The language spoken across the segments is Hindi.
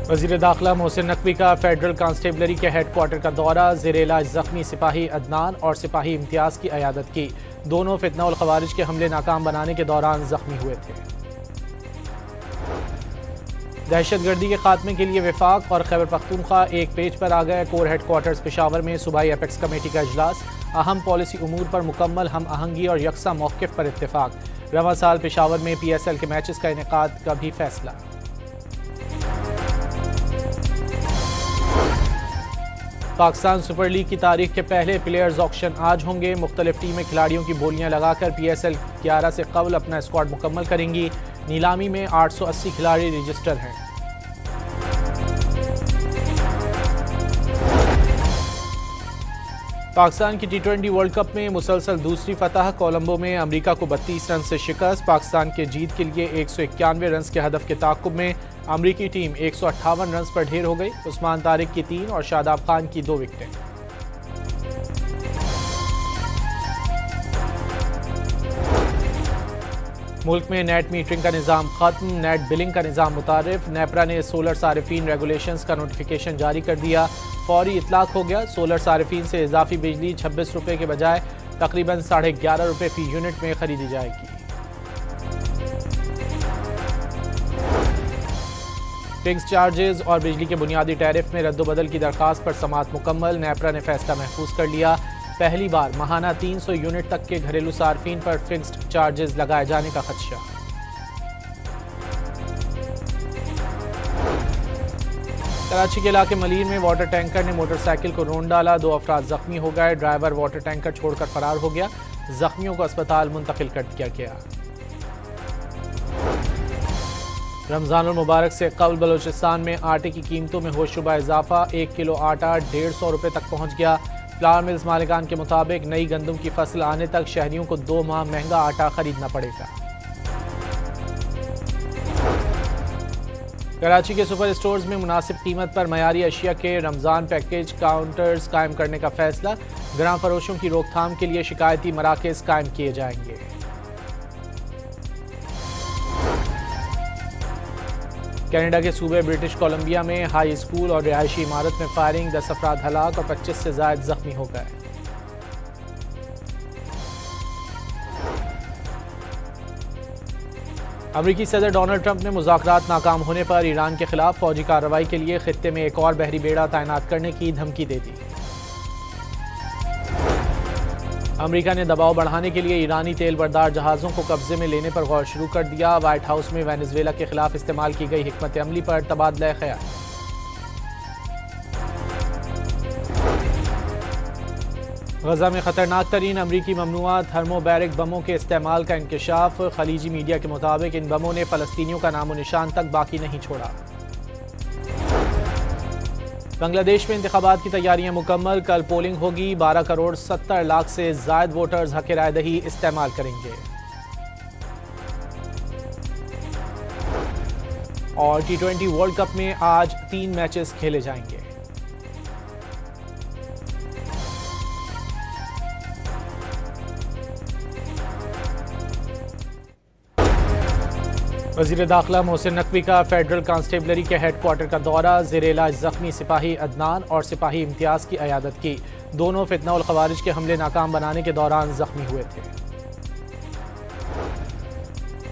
वज़ीर दाखिला मोहसिन नकवी का फेडरल कांस्टेबलरी के हेड क्वार्टर का दौरा, ज़ेर-ए-इलाज ज़ख्मी सिपाही अदनान और सिपाही इम्तियाज़ की अयादत की। दोनों फितना उल ख़वारिज के हमले नाकाम बनाने के दौरान ज़ख्मी हुए थे। दहशतगर्दी के खात्मे के लिए वफाक और खैबर पख्तूनख्वा एक पेज पर आ गए। कोर हेड क्वार्टर्स पेशावर में सूबाई एपेक्स कमेटी का इजलास, अहम पॉलिसी उमूर पर मुकम्मल हम आहंगी और यकसा मौक़िफ़ पर इत्तेफाक। रवां साल पेशावर में PSL के मैचेस का इनेकाद का भी फैसला। पाकिस्तान सुपर लीग की तारीख के पहले प्लेयर्स ऑक्शन आज होंगे। मुख्तलिफ टीमें खिलाड़ियों की बोलियां लगाकर PSL 11 से कबल अपना स्क्वाड मुकम्मल करेंगी। नीलामी में 880 खिलाड़ी रजिस्टर हैं। पाकिस्तान की T20 वर्ल्ड कप में मुसलसल दूसरी फतह। कोलंबो में अमेरिका को 32 रन से शिकस्त। पाकिस्तान के जीत के लिए 191 रन के हदफ के ताक़ुब में अमरीकी टीम 158 रन पर ढेर हो गई। उस्मान तारिक की 3 और शादाब खान की 2 विकेटें। मुल्क में नेट मीटरिंग का निज़ाम खत्म, नेट बिलिंग का निज़ाम मुतारिफ। नेपरा ने सोलर सारिफीन रेगुलेशंस का नोटिफिकेशन जारी कर दिया। फौरी इतलाक हो गया। सोलर सारिफीन से इजाफी बिजली 26 रुपये के बजाय तकरीबन 11.5 रुपये फी यूनिट में खरीदी जाएगी। फिक्स चार्जेस और बिजली के बुनियादी टैरिफ में रद्दोबदल की दरखास्त पर समाअत मुकम्मल। नेपरा ने फैसला महफूज कर लिया। पहली बार माहाना 300 यूनिट तक के घरेलू सार्फिन पर फिक्स्ड चार्जेस लगाए जाने का खदशा। कराची के इलाके मलीर में वाटर टैंकर ने मोटरसाइकिल को रोंद डाला। 2 अफराद जख्मी हो गए। ड्राइवर वाटर टैंकर छोड़कर फरार हो गया। जख्मियों को अस्पताल मुंतकिल कर दिया गया। रमज़ानुल मुबारक से कबल बलूचिस्तान में आटे की कीमतों में होशरुबा इजाफा। 1 किलो आटा 150 रुपये तक पहुँच गया। फ्लावर मिल्स मालिकान के मुताबिक नई गंदम की फसल आने तक शहरियों को 2 माह महंगा आटा खरीदना पड़ेगा। कराची के सुपर स्टोर्स में मुनासिब कीमत पर मयारी अशिया के रमज़ान पैकेज काउंटर्स कायम करने का फैसला। ग्राम फरोशों की रोकथाम के लिए शिकायती मराकज़ कायम किए जाएंगे। कनाडा के सूबे ब्रिटिश कोलंबिया में हाई स्कूल और रिहायशी इमारत में फायरिंग, 10 अफराद हलाक और 25 से ज़ायद जख्मी हो गए। अमरीकी सदर डोनाल्ड ट्रंप ने मुज़ाकरात नाकाम होने पर ईरान के खिलाफ फौजी कार्रवाई के लिए खित्ते में एक और बहरी बेड़ा तैनात करने की धमकी दे दी। अमेरिका ने दबाव बढ़ाने के लिए ईरानी तेल बरदार जहाज़ों को कब्जे में लेने पर गौर शुरू कर दिया। व्हाइट हाउस में वेनेजुएला के खिलाफ इस्तेमाल की गई हिकमत अमली पर तबादला ख्याल। गजा में खतरनाक तरीन अमरीकी ममनुआ थर्मोबैरिक बमों के इस्तेमाल का इंकशाफ। खलीजी मीडिया के मुताबिक इन बमों ने फ़लस्तीनियों का नामो निशान तक बाकी नहीं छोड़ा। बांग्लादेश में इंतखाबात की तैयारियां मुकम्मल। कल पोलिंग होगी। 12 करोड़ 70 लाख से जायद वोटर्स हक़ राय दही इस्तेमाल करेंगे। और T20 वर्ल्ड कप में आज 3 मैचेस खेले जाएंगे। वज़ीर दाखिला मोहसिन नकवी का फेडरल कांस्टेबलरी के हेड क्वार्टर का दौरा, ज़ेर-ए-इलाज ज़ख्मी सिपाही अदनान और सिपाही इम्तियाज़ की अयादत की। दोनों फितना उल ख़वारिज के हमले नाकाम बनाने के दौरान जख्मी हुए थे।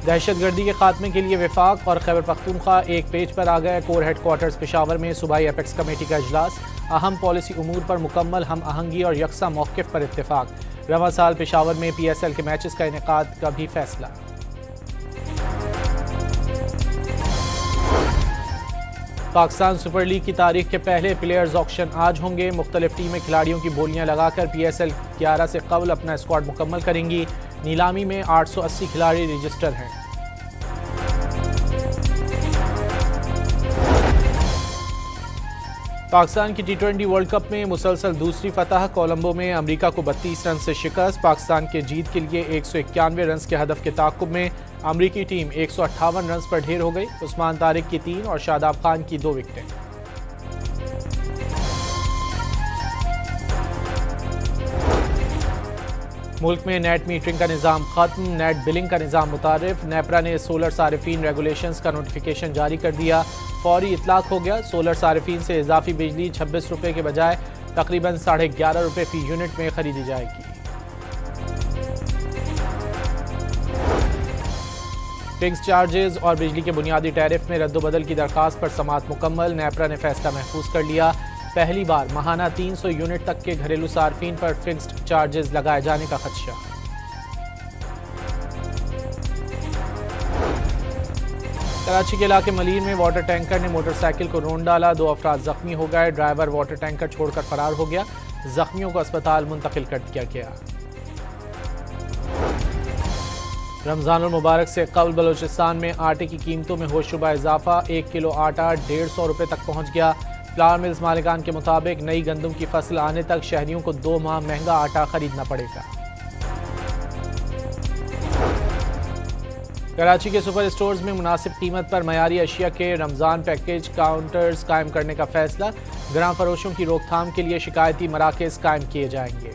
दहशतगर्दी के खात्मे के लिए वफाक और खैबर पख्तूनख्वा एक पेज पर आ गए। कोर हेड क्वार्टर्स पेशावर में सूबाई एपेक्स कमेटी का इजलास, अहम पॉलिसी उमूर पर मुकम्मल हम आहंगी और यकसा मौक़िफ़ पर इत्तेफाक। रवां साल पेशावर में PSL के मैचेस का इनेकाद का भी फैसला। पाकिस्तान सुपर लीग की तारीख के पहले प्लेयर्स ऑक्शन आज होंगे। मुख्तलिफ टीमें खिलाड़ियों की बोलियां लगाकर PSL 11 से कबल अपना स्क्वाड मुकम्मल करेंगी। नीलामी में 880 खिलाड़ी रजिस्टर हैं। पाकिस्तान की T20 वर्ल्ड कप में मुसलसल दूसरी फतह। कोलंबो में अमेरिका को 32 रन से शिकस्त। पाकिस्तान के जीत के लिए 191 रन के हदफ के ताक़ुब में अमरीकी टीम 158 रन पर ढेर हो गई। उस्मान तारिक की 3 और शादाब खान की 2 विकेटें। मुल्क में नेट मीटरिंग का निज़ाम खत्म, नेट बिलिंग का निज़ाम मुतारिफ। नेपरा ने सोलर सारिफीन रेगुलेशंस का नोटिफिकेशन जारी कर दिया। फौरी इतलाक हो गया। सोलर सारिफीन से इजाफी बिजली 26 रुपये के बजाय तकरीबन 11.5 रुपये फी यूनिट में खरीदी जाएगी। फिक्स चार्जेस और बिजली के बुनियादी टैरिफ में रद्दोबदल की दरखास्त पर समाअत मुकम्मल। नेपरा ने फैसला महफूज कर लिया। पहली बार माहाना 300 यूनिट तक के घरेलू सार्फिन पर फिक्स्ड चार्जेस लगाए जाने का खदशा। कराची के इलाके मलीर में वाटर टैंकर ने मोटरसाइकिल को रोन डाला। 2 अफराद जख्मी हो गए। ड्राइवर वाटर टैंकर छोड़कर फरार हो गया। जख्मियों को अस्पताल मुंतकिल कर दिया गया। रमजानुल मुबारक से कबल बलोचिस्तान में आटे की कीमतों में होशरुबा इजाफा। 1 किलो आटा 150 रुपये तक पहुंच गया। फ्लावर मिल्स मालिकान के मुताबिक नई गंदम की फसल आने तक शहरियों को 2 माह महंगा आटा खरीदना पड़ेगा। कराची के सुपर स्टोर्स में मुनासिब कीमत पर मयारी अशिया के रमजान पैकेज काउंटर्स कायम करने का फैसला। ग्राम फरोशों की रोकथाम के लिए शिकायती मराकज कायम किए जाएंगे।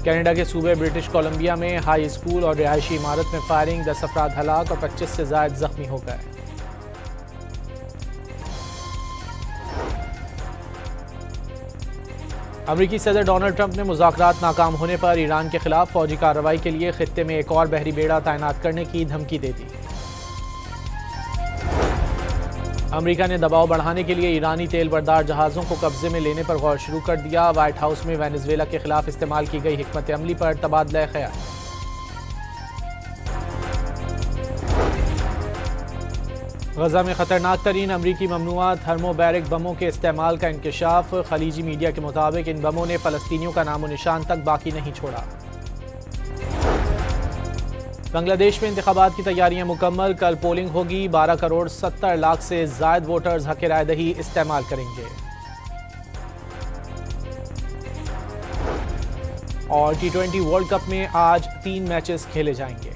कनाडा के सूबे ब्रिटिश कोलंबिया में हाई स्कूल और रिहायशी इमारत में फायरिंग। 10 अफराद हलाक और 25 से ज्यादा जख्मी हो गए। अमरीकी सदर डोनाल्ड ट्रंप ने मुज़ाकरात नाकाम होने पर ईरान के खिलाफ फौजी कार्रवाई के लिए खित्ते में एक और बहरी बेड़ा तैनात करने की धमकी दे दी। अमेरिका ने दबाव बढ़ाने के लिए ईरानी तेल बरदार जहाज़ों को कब्जे में लेने पर गौर शुरू कर दिया। व्हाइट हाउस में वेनेजुएला के खिलाफ इस्तेमाल की गई हिकमत अमली पर तबादला ख्याल। गजा में खतरनाक तरीन अमरीकी ममनुआ थर्मोबैरिक बमों के इस्तेमाल का इंकशाफ। खलीजी मीडिया के मुताबिक इन बमों ने फ़लस्तीनियों का नामो निशान तक बाकी नहीं छोड़ा। बांग्लादेश में इंतखाबात की तैयारियां मुकम्मल। कल पोलिंग होगी। 12 करोड़ 70 लाख से ज़ायद वोटर्स हक़ राय दही इस्तेमाल करेंगे। और T20 वर्ल्ड कप में आज 3 मैचेस खेले जाएंगे।